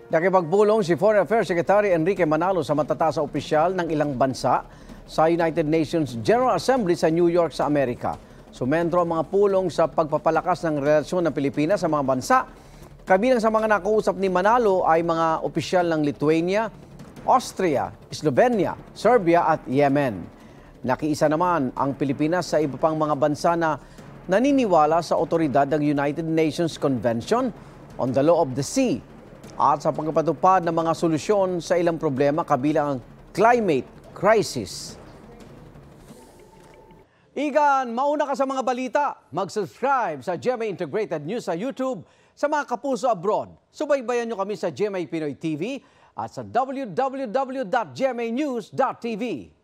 Nakipagpulong si Foreign Affairs Secretary Enrique Manalo sa matataas na opisyal ng ilang bansa sa United Nations General Assembly sa New York sa Amerika. Sumentro ang mga pulong sa pagpapalakas ng relasyon ng Pilipinas sa mga bansa. Kabilang sa mga nakausap ni Manalo ay mga opisyal ng Lithuania, Austria, Slovenia, Serbia at Yemen. Nakiisa naman ang Pilipinas sa iba pang mga bansa na naniniwala sa otoridad ng United Nations Convention on the Law of the Sea at sa pagpapatupad ng mga solusyon sa ilang problema kabilang ang climate crisis. Igan, mauna ka sa mga balita. Mag-subscribe sa GMA Integrated News sa YouTube. Sa mga kapuso abroad, subaybayan nyo kami sa GMA Pinoy TV at sa www.gmanews.tv.